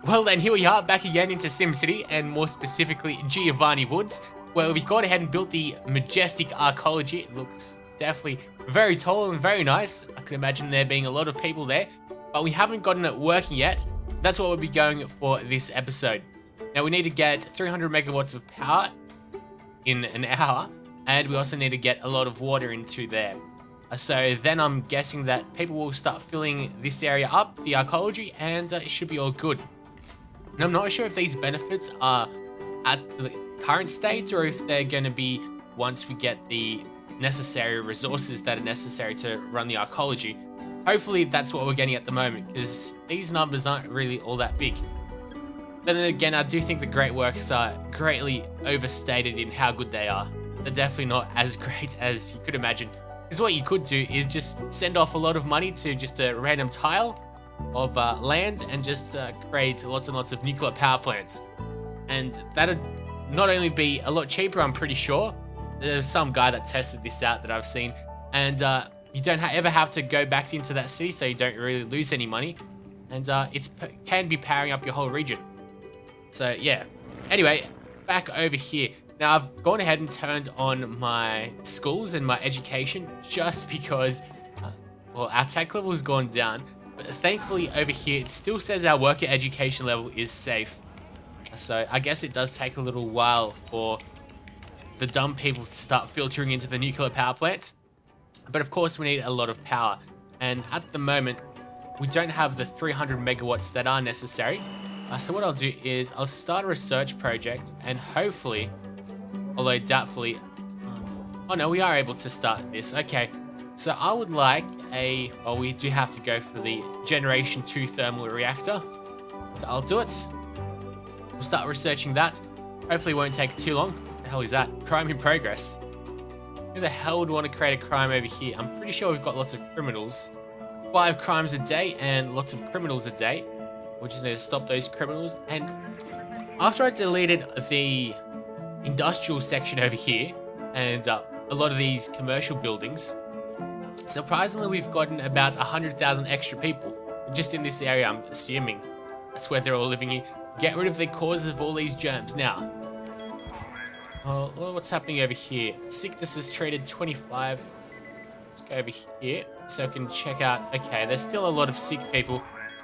Well then, here we are back again into SimCity, and more specifically Giovanni Woods, where we've gone ahead and built the majestic arcology. It looks definitely very tall and very nice. I could imagine there being a lot of people there, but we haven't gotten it working yet. That's what we'll be going for this episode. Now we need to get 300 megawatts of power in an hour, and we also need to get a lot of water into there. So then I'm guessing that people will start filling this area up, the arcology, and it should be all good. And I'm not sure if these benefits are at the current state or if they're going to be once we get the necessary resources that are necessary to run the arcology. Hopefully that's what we're getting at the moment, because these numbers aren't really all that big. But then again, I do think the great works are greatly overstated in how good they are. They're definitely not as great as you could imagine. Because what you could do is just send off a lot of money to just a random tile of land and just create lots and lots of nuclear power plants. And that'd not only be a lot cheaper, I'm pretty sure. There's some guy that tested this out that I've seen. And you don't ever have to go back into that city, so you don't really lose any money. And it can be powering up your whole region. So yeah. Anyway, back over here. Now I've gone ahead and turned on my schools and my education just because, well, our tech level has gone down. But thankfully over here, it still says our worker education level is safe. So I guess it does take a little while for the dumb people to start filtering into the nuclear power plant. But of course we need a lot of power. And at the moment, we don't have the 300 megawatts that are necessary. So what I'll do is I'll start a research project and hopefully, although doubtfully, oh no, we are able to start this. Okay, so I would like well, we do have to go for the Generation 2 thermal reactor. So I'll do it. We'll start researching that. Hopefully it won't take too long. What the hell is that? Crime in progress. Who the hell would want to create a crime over here? I'm pretty sure we've got lots of criminals. 5 crimes a day and lots of criminals a day. We just need to stop those criminals. And after I deleted the industrial section over here and a lot of these commercial buildings, surprisingly we've gotten about 100,000 extra people just in this area. I'm assuming that's where they're all living here. Get rid of the causes of all these germs. Now, well, what's happening over here? Sickness is treated 25. Let's go over here so I can check out. Okay, there's still a lot of sick people.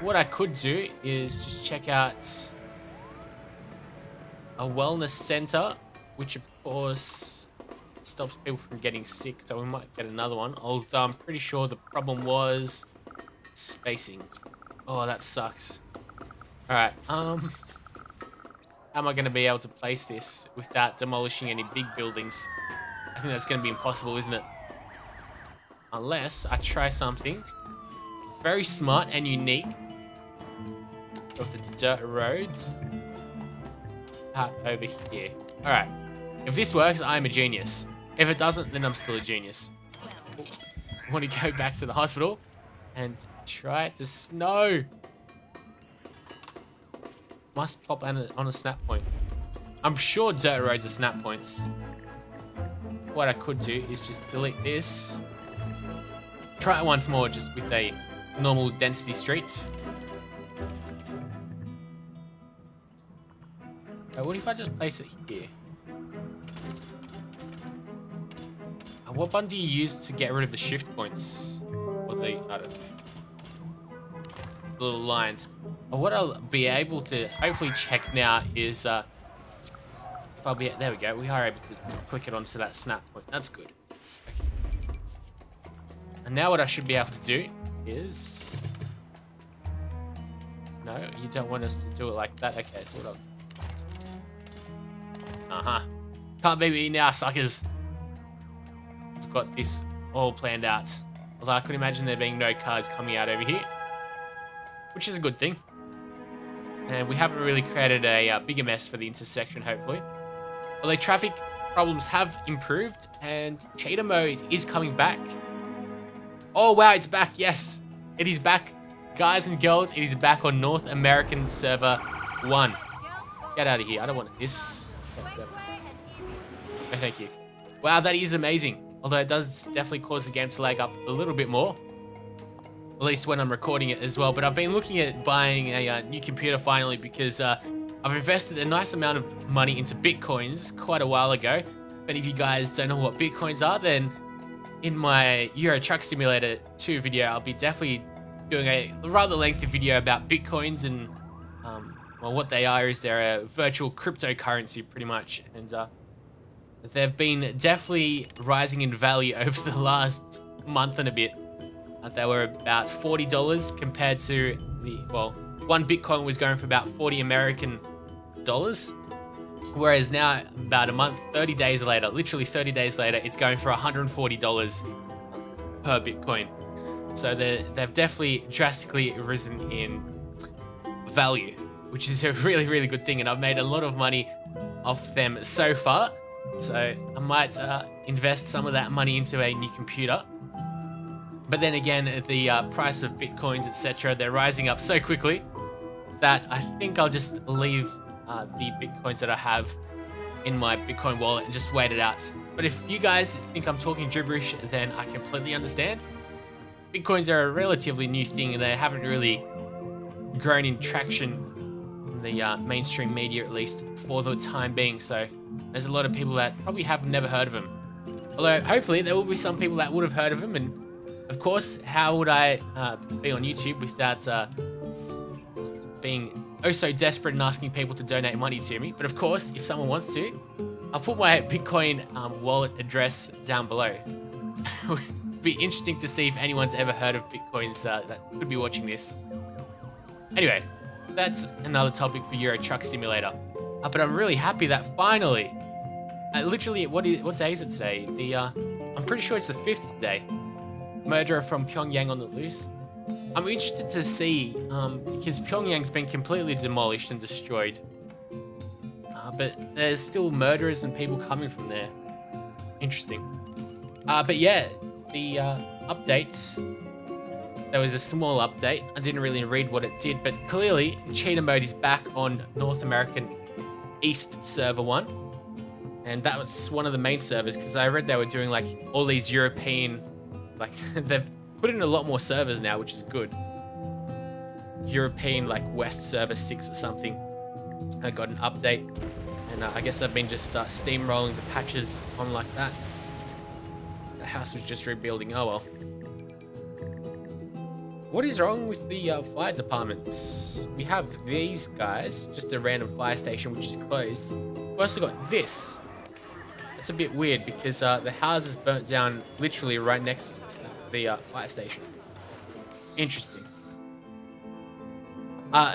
What I could do is just check out a wellness center, which of course stops people from getting sick, so we might get another one, although I'm pretty sure the problem was spacing. Oh, that sucks. Alright, how am I going to be able to place this without demolishing any big buildings? I think that's going to be impossible, isn't it? Unless I try something very smart and unique of the dirt road over here. Alright, if this works, I'm a genius. If it doesn't, then I'm still a genius. I want to go back to the hospital and try it to snow. Must pop on a snap point. I'm sure dirt roads are snap points. What I could do is just delete this. Try it once more just with a normal density street. What if I just place it here? What button do you use to get rid of the shift points? Or the, I don't know, little lines. What I'll be able to hopefully check now is if I'll be, there we go, we are able to click it onto that snap point. That's good. Okay. And now what I should be able to do is, no, you don't want us to do it like that. Okay, so what I'll do. Can't be me now, suckers. I've got this all planned out. Although I could imagine there being no cars coming out over here, which is a good thing. And we haven't really created a bigger mess for the intersection, hopefully. Although traffic problems have improved and Cheetah mode is coming back. Oh wow, it's back. Yes, it is back. Guys and girls, it is back on North American server 1. Get out of here. I don't want this. Oh, thank you. Wow, that is amazing. Although it does definitely cause the game to lag up a little bit more. at least when I'm recording it as well. But I've been looking at buying a new computer finally because I've invested a nice amount of money into Bitcoins quite a while ago. But if you guys don't know what Bitcoins are, then in my Euro Truck Simulator 2 video, I'll be definitely doing a rather lengthy video about Bitcoins and well, what they are is they're a virtual cryptocurrency pretty much, and they've been definitely rising in value over the last month and a bit. They were about $40 compared to well, one Bitcoin was going for about 40 American dollars, whereas now about a month, 30 days later, literally 30 days later, it's going for $140 per Bitcoin. So they've definitely drastically risen in value, which is a really, really good thing. And I've made a lot of money off them so far. So I might invest some of that money into a new computer. But then again, the price of Bitcoins, etc., they're rising up so quickly that I think I'll just leave the Bitcoins that I have in my Bitcoin wallet and just wait it out. But if you guys think I'm talking gibberish, then I completely understand. Bitcoins are a relatively new thing and they haven't really grown in traction in the mainstream media, at least for the time being. So there's a lot of people that probably have never heard of them. Although hopefully there will be some people that would have heard of them. And of course, how would I be on YouTube without being oh so desperate and asking people to donate money to me? But of course, if someone wants to, I'll put my Bitcoin wallet address down below. Be interesting to see if anyone's ever heard of Bitcoins that could be watching this. Anyway, that's another topic for Euro Truck Simulator. But I'm really happy that finally, literally, what day is it today? I'm pretty sure it's the 5th day. Murderer from Pyongyang on the loose. I'm interested to see because Pyongyang's been completely demolished and destroyed. But there's still murderers and people coming from there. Interesting. But yeah, the updates, there was a small update. I didn't really read what it did, but clearly Cheetah mode is back on North American East server 1. And that was one of the main servers because I read they were doing like all these European, like they've put in a lot more servers now, which is good. European like West server 6 or something. I got an update and I guess I've been just steamrolling the patches on like that. The house was just rebuilding. Oh well. What is wrong with the fire departments? We have these guys, just a random fire station which is closed. We also got this. That's a bit weird because the house is burnt down literally right next to the fire station. Interesting.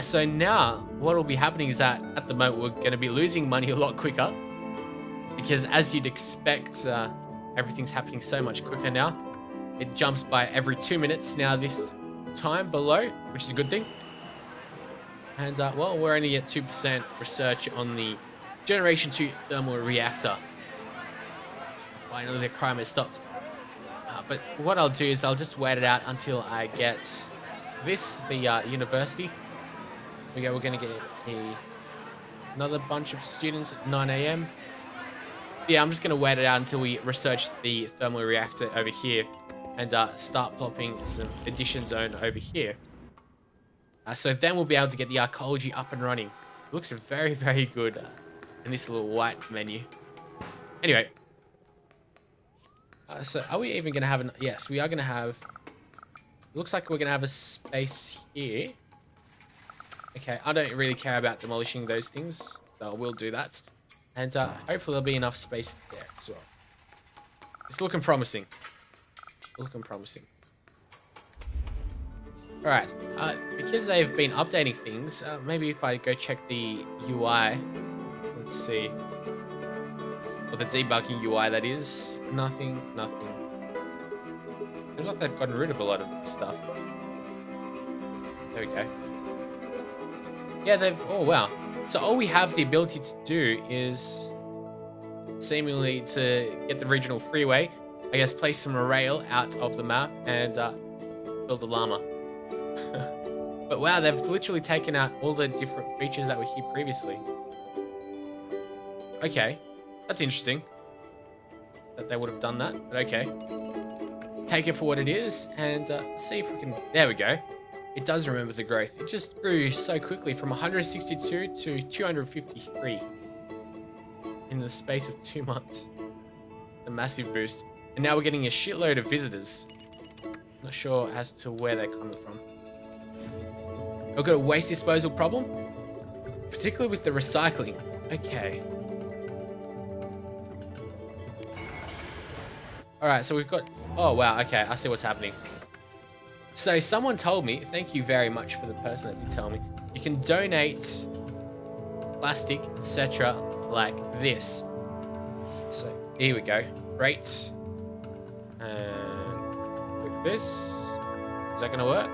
So now what will be happening is that at the moment we're going to be losing money a lot quicker because as you'd expect, everything's happening so much quicker now. It jumps by every 2 minutes now this time below, which is a good thing. And well, we're only at 2% research on the Generation 2 thermal reactor. Finally, the crime has stopped. But what I'll do is I'll just wait it out until I get this, the university. We're going to get another bunch of students at 9 AM. Yeah, I'm just going to wait it out until we research the thermal reactor over here and start plopping some addition zone over here. So then we'll be able to get the archaeology up and running. It looks very, very good in this little white menu. Anyway. So are we even going to have an... Yes, we are going to have... Looks like we're going to have a space here. Okay, I don't really care about demolishing those things, so we'll do that. And hopefully there'll be enough space there as well. It's looking promising. Looking promising. Alright, because they've been updating things, maybe if I go check the UI, let's see. Or the debugging UI, that is. Nothing, nothing. Seems like they've gotten rid of a lot of stuff. There we go. Yeah, they've... Oh, wow. So all we have the ability to do is seemingly to get the regional freeway, I guess place some rail out of the map and build a llama. But wow, they've literally taken out all the different features that were here previously. Okay, that's interesting that they would have done that, but okay. take it for what it is and see if we can... There we go. It does remember the growth. It just grew so quickly from 162 to 253 in the space of 2 months. A massive boost. And now we're getting a shitload of visitors. Not sure as to where they're coming from. We've got a waste disposal problem, particularly with the recycling. Okay. Alright, so we've got... Oh, wow, okay, I see what's happening. So someone told me, thank you very much for the person that did tell me, you can donate plastic, etc. like this. So, here we go. Great. And with this. Is that going to work?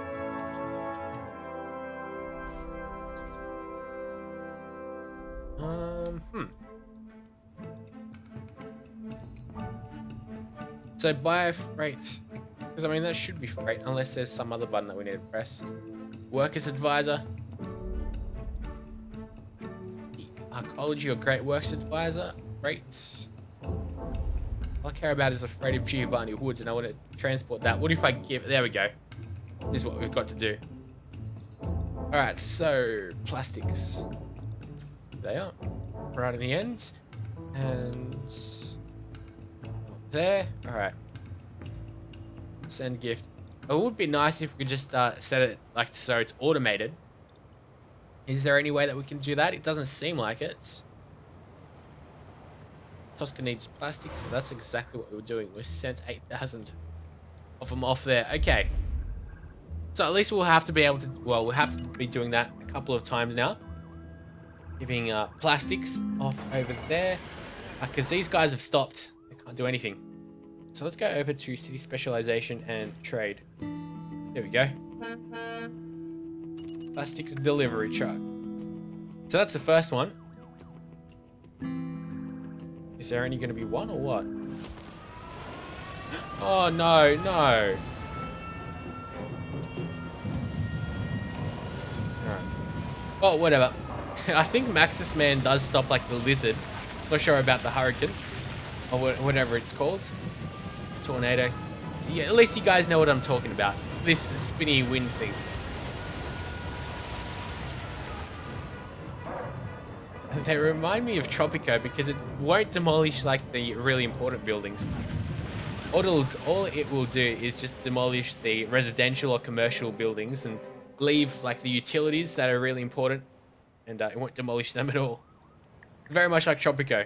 So buy freight, because I mean that should be freight unless there's some other button that we need to press. Workers advisor, arcology or great works advisor, great. All I care about is a freight of Giovanni Woods, and I want to transport that. What if I give? There we go. This is what we've got to do. All right, so plastics. They are right at the end, and. There. All right. Send gift. It would be nice if we could just set it like so it's automated. Is there any way that we can do that? It doesn't seem like it. Tosca needs plastic, so that's exactly what we were doing. We sent 8,000 of them off there. Okay. So at least we'll have to be able to. Well, we'll have to be doing that a couple of times now. Giving plastics off over there, because these guys have stopped. Can't do anything. So let's go over to city specialization and trade. There we go. Plastics delivery truck. So that's the first one. Is there only going to be one or what? Oh no, no. Alright. Oh, whatever. I think Maxis Man does stop like the lizard. Not sure about the hurricane. Or whatever it's called. Tornado. Yeah, at least you guys know what I'm talking about. This spinny wind thing. They remind me of Tropico because it won't demolish like the really important buildings. All it will do is just demolish the residential or commercial buildings and leave like the utilities that are really important, and it won't demolish them at all. Very much like Tropico.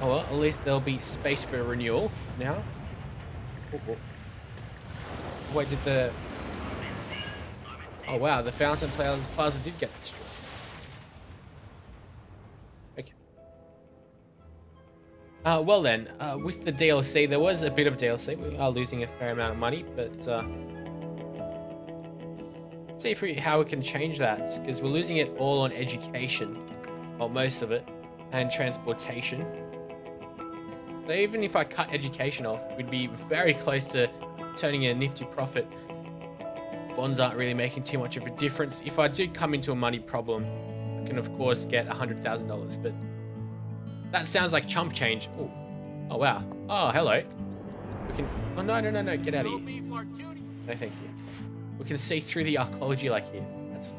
Oh well, at least there'll be space for renewal now. Oh. Wait, did the... Oh wow, the Fountain Plaza did get destroyed. Okay. Well then, with the DLC, there was a bit of DLC. We are losing a fair amount of money, but let's see how we can change that, because we're losing it all on education, well, most of it, and transportation. So even if I cut education off, we'd be very close to turning in a nifty profit. Bonds aren't really making too much of a difference. If I do come into a money problem, I can of course get $100,000, but that sounds like chump change. Ooh. Oh wow. Oh, hello. We can... Oh no, get out of here. No, thank you. We can see through the arcology like here. That's...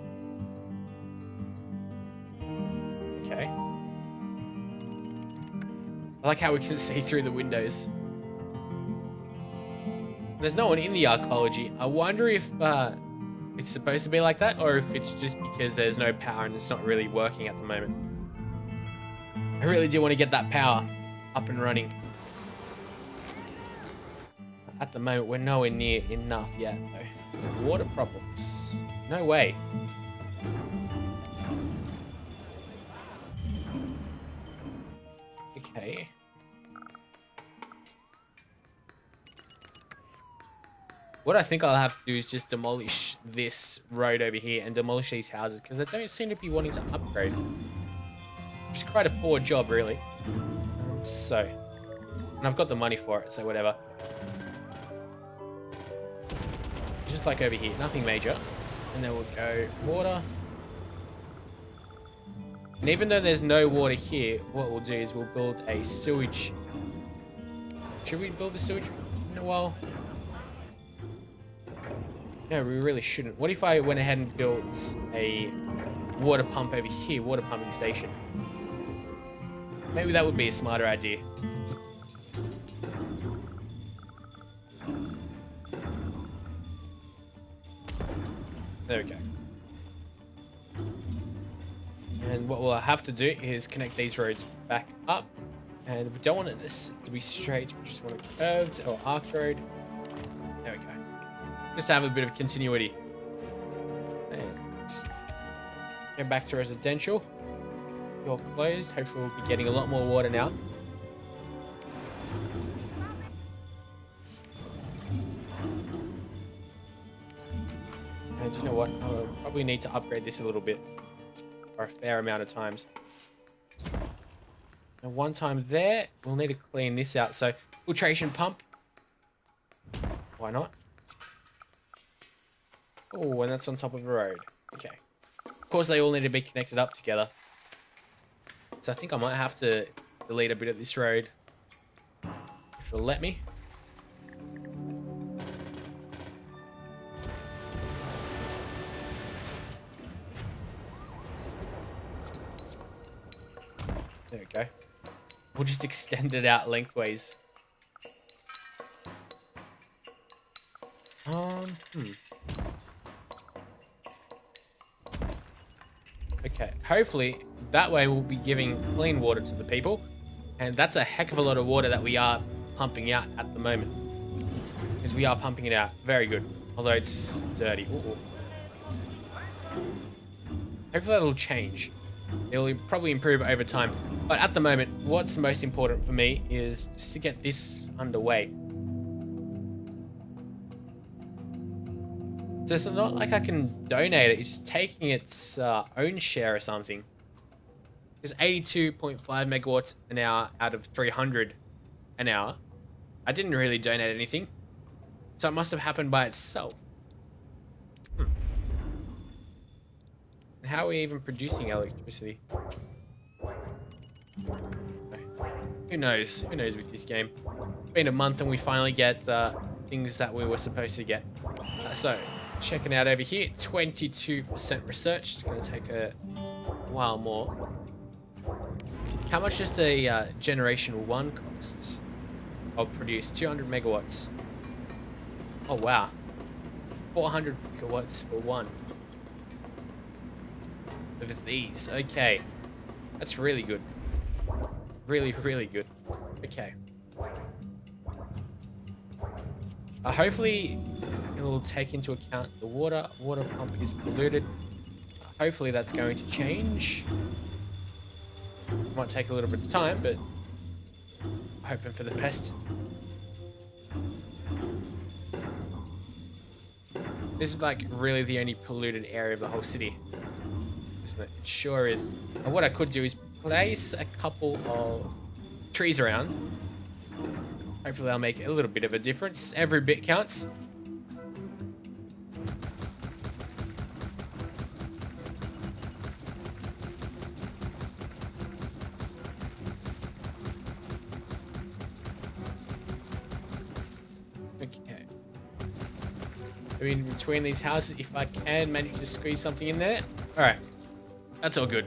Okay. I like how we can see through the windows. There's no one in the arcology. I wonder if it's supposed to be like that, or if it's just because there's no power and it's not really working at the moment. I really do want to get that power up and running. At the moment, we're nowhere near enough yet, though. Water problems. No way. Okay. What I think I'll have to do is just demolish this road over here and demolish these houses, because they don't seem to be wanting to upgrade. Which is quite a poor job, really. And I've got the money for it, so whatever. Just like over here, nothing major. And then we'll go water. And even though there's no water here, what we'll do is we'll build a sewage. Should we build a sewage? Well, no, we really shouldn't. What if I went ahead and built a water pump over here, water pumping station? Maybe that would be a smarter idea. There we go. And what we'll have to do is connect these roads back up. And we don't want it to be straight, we just want a curved or arced road. There we go. Just to have a bit of continuity. And go back to residential. Door closed. Hopefully we'll be getting a lot more water now. And you know what? I'll probably need to upgrade this a little bit. For a fair amount of times. And one time there, we'll need to clean this out. So, filtration pump. Why not? Oh, and that's on top of a road. Okay. Of course, they all need to be connected up together. So I think I might have to delete a bit of this road. If it'll let me. There we go. We'll just extend it out lengthways. Okay, hopefully that way we'll be giving clean water to the people. And that's a heck of a lot of water that we are pumping out at the moment. Because we are pumping it out. Very good. Although it's dirty. Ooh. Hopefully that'll change. It'll probably improve over time. But at the moment, what's most important for me is just to get this underway. So it's not like I can donate it. It's taking its own share or something. It's 82.5 megawatts an hour out of 300 an hour. I didn't really donate anything. So it must have happened by itself. And how are we even producing electricity? Who knows? Who knows with this game? It's been a month and we finally get things that we were supposed to get. So, checking out over here, 22% research. It's going to take a while more. How much does the generation 1 cost? I'll produce 200 megawatts. Oh, wow. 400 megawatts for one. Of these. Okay. That's really good. Really, really good. Okay. Hopefully, it'll take into account the water. Water pump is polluted. Hopefully, that's going to change. Might take a little bit of time, but hoping for the best. This is like really the only polluted area of the whole city. Isn't it? It sure is. And what I could do is place a couple of trees around. Hopefully I'll make a little bit of a difference. Every bit counts. Okay. In between these houses, if I can manage to squeeze something in there. Alright. That's all good.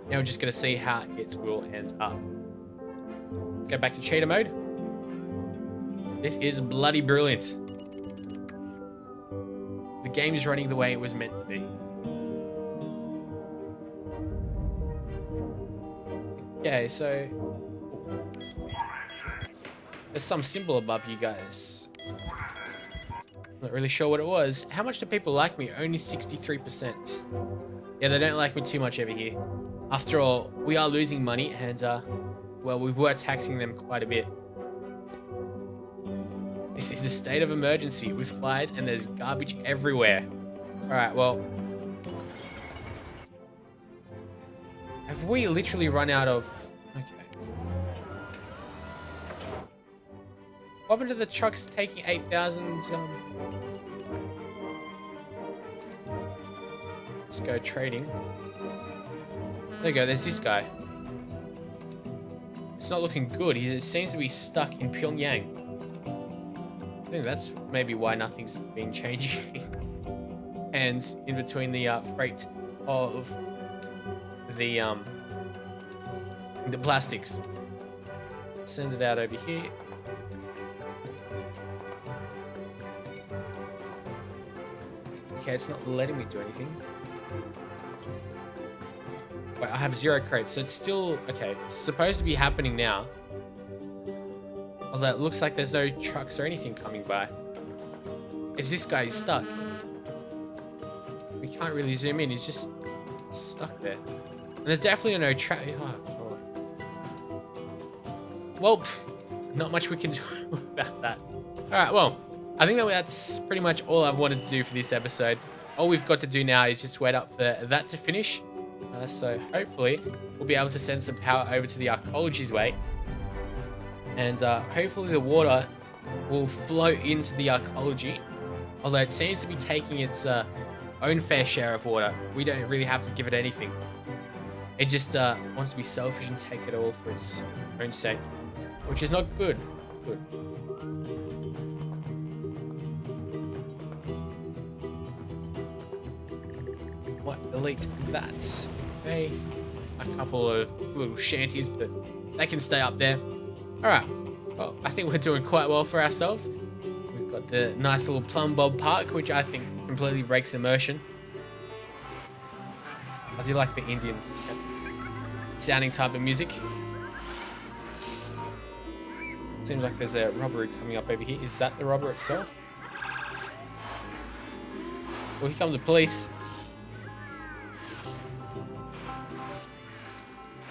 Now we're just going to see how it will end up. Let's go back to Cheetah mode. This is bloody brilliant. The game is running the way it was meant to be. Okay, so there's some symbol above you guys. Not really sure what it was. How much do people like me? Only 63%. Yeah, they don't like me too much over here. After all, we are losing money and, well, we were taxing them quite a bit. This is a state of emergency with fires and there's garbage everywhere. Alright, well. Have we literally run out of... Okay. What happened to the trucks taking 8,000... Let's go trading. There you go, there's this guy. It's not looking good. He seems to be stuck in Pyongyang. I think that's maybe why nothing's been changing. Hands in between the freight of the plastics. Send it out over here. Okay, it's not letting me do anything. Wait, I have 0 crates, so it's still... Okay, it's supposed to be happening now. Although it looks like there's no trucks or anything coming by. It's this guy, he's stuck. We can't really zoom in, he's just stuck there. And there's definitely no track. Oh. Well, not much we can do about that. Alright, well, I think that's pretty much all I've wanted to do for this episode. All we've got to do now is just wait up for that to finish. So hopefully we'll be able to send some power over to the Arcology's way. And hopefully the water will flow into the Arcology. Although it seems to be taking its own fair share of water. We don't really have to give it anything. It just wants to be selfish and take it all for its own sake. Which is not good. Good. What? Delete that. Okay. A couple of little shanties, but they can stay up there. Alright. Well, I think we're doing quite well for ourselves. We've got the nice little Plum Bob Park, which I think completely breaks immersion. I do like the Indian sounding type of music. Seems like there's a robbery coming up over here. Is that the robber itself? Well, here come the police.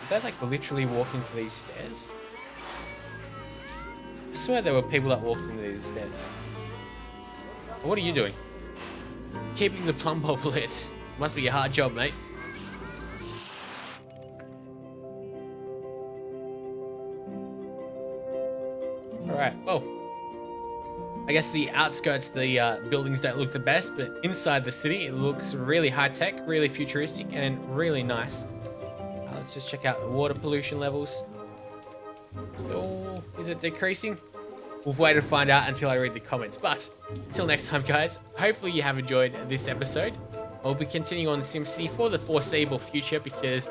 Did they like literally walk into these stairs? I swear there were people that walked into these stairs. What are you doing? Keeping the plum bob lit. Must be a hard job, mate. Alright, well. I guess the outskirts, the buildings don't look the best, but inside the city, it looks really high-tech, really futuristic, and really nice. Let's just check out the water pollution levels. Oh, is it decreasing? We'll wait to find out until I read the comments. But until next time, guys, hopefully you have enjoyed this episode. I'll be continuing on SimCity for the foreseeable future because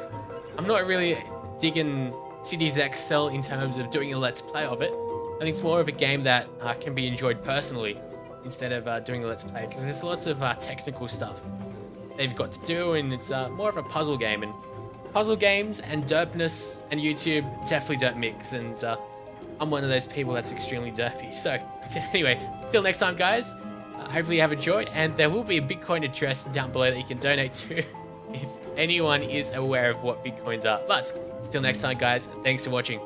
I'm not really digging Cities XL in terms of doing a let's play of it. I think it's more of a game that can be enjoyed personally instead of doing a let's play because there's lots of technical stuff they've got to do, and it's more of a puzzle game. And puzzle games and derpness and YouTube definitely don't mix, and I'm one of those people that's extremely derpy. So anyway, till next time, guys, hopefully you have enjoyed, and there will be a Bitcoin address down below that you can donate to if anyone is aware of what Bitcoins are. But till next time, guys, thanks for watching.